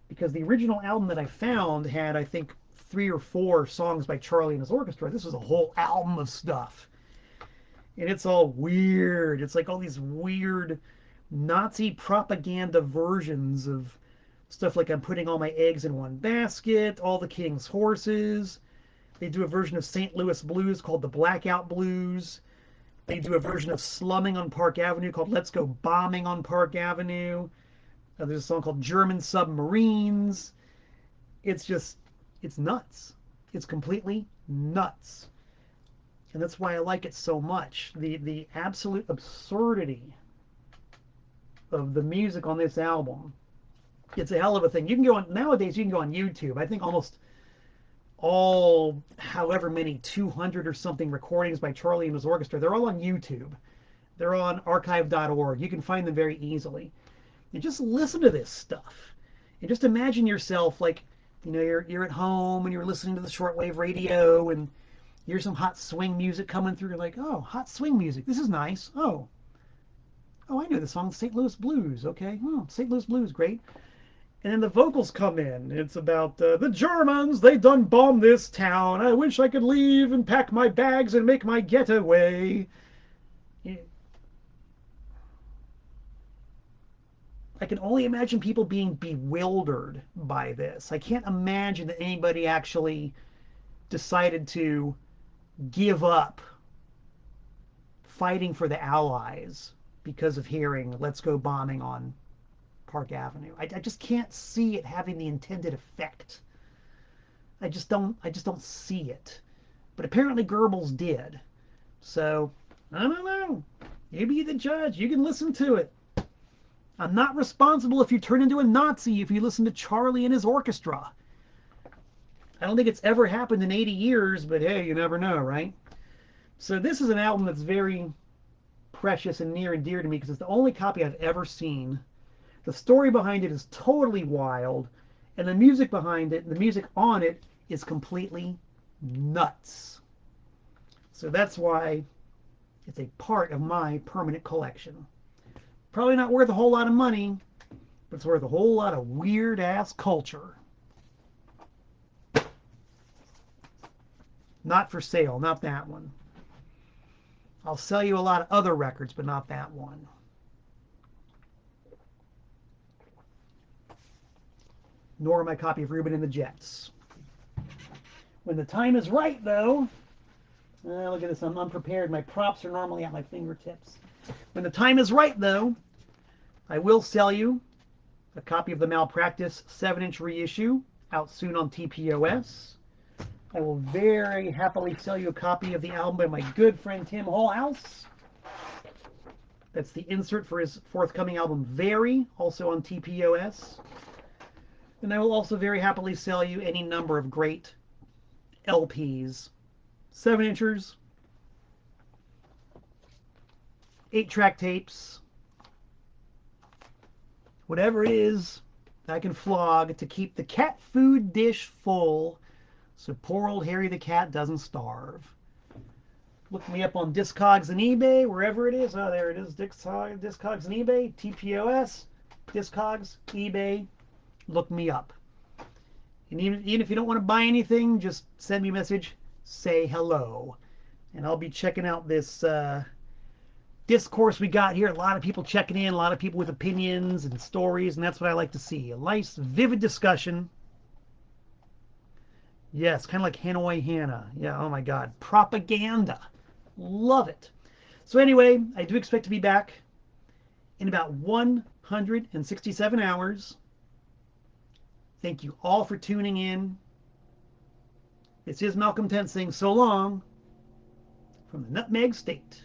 because the original album that I found had, I think, 3 or 4 songs by Charlie and his orchestra. This was a whole album of stuff. And it's all weird. It's like all these weird Nazi propaganda versions of stuff like I'm putting all my eggs in one basket, all the king's horses. They do a version of St. Louis blues called the Blackout Blues. They do a version of Slumming on Park Avenue called Let's Go Bombing on Park Avenue. There's a song called German Submarines. It's just, it's nuts. It's completely nuts. And that's why I like it so much. The absolute absurdity of the music on this album. It's a hell of a thing. You can go on, nowadays you can go on YouTube. I think almost all, however many, 200 or something recordings by Charlie and his orchestra, they're all on YouTube. They're on archive.org. You can find them very easily. And just listen to this stuff. And just imagine yourself like, you're at home and you're listening to the shortwave radio and here's some hot swing music coming through. You're like, oh, hot swing music. This is nice. Oh, I know the song St. Louis Blues. Okay. Oh, St. Louis Blues, great. And then the vocals come in. It's about the Germans. They done bombed this town. I wish I could leave and pack my bags and make my getaway. I can only imagine people being bewildered by this. I can't imagine that anybody actually decided to give up fighting for the Allies because of hearing "Let's Go Bombing on Park Avenue." I just can't see it having the intended effect. I just don't see it. But apparently Goebbels did. So I don't know. You be the judge. You can listen to it. I'm not responsible if you turn into a Nazi if you listen to Charlie and his orchestra. I don't think it's ever happened in 80 years, but hey, you never know, right? So this is an album that's very precious and near and dear to me because it's the only copy I've ever seen. The story behind it is totally wild, and the music behind it, the music on it, is completely nuts. So that's why it's a part of my permanent collection. Probably not worth a whole lot of money, but it's worth a whole lot of weird-ass culture. Not for sale, not that one. I'll sell you a lot of other records, but not that one. Nor my copy of Reuben and the Jets. When the time is right, though, look at this, I'm unprepared. My props are normally at my fingertips. When the time is right, though, I will sell you a copy of the Malpractice 7-inch reissue, out soon on TPOS. I will very happily sell you a copy of the album by my good friend Tim Holhouse. That's the insert for his forthcoming album, Very, also on TPOS. And I will also very happily sell you any number of great LPs. 7-inchers, 8-track tapes, whatever it is I can flog to keep the cat food dish full so poor old Harry the cat doesn't starve. Look me up on Discogs and eBay, wherever it is. Oh, there it is, Discogs and eBay, TPOS, Discogs, eBay. Look me up. And even if you don't want to buy anything, just send me a message, say hello. And I'll be checking out this discourse we got here. A lot of people checking in, a lot of people with opinions and stories, and that's what I like to see. A nice, vivid discussion. Yes, kind of like Hanoi Hannah. Yeah, oh my God. Propaganda. Love it. So anyway, I do expect to be back in about 167 hours. Thank you all for tuning in. This is Malcolm Tent saying so long from the Nutmeg State.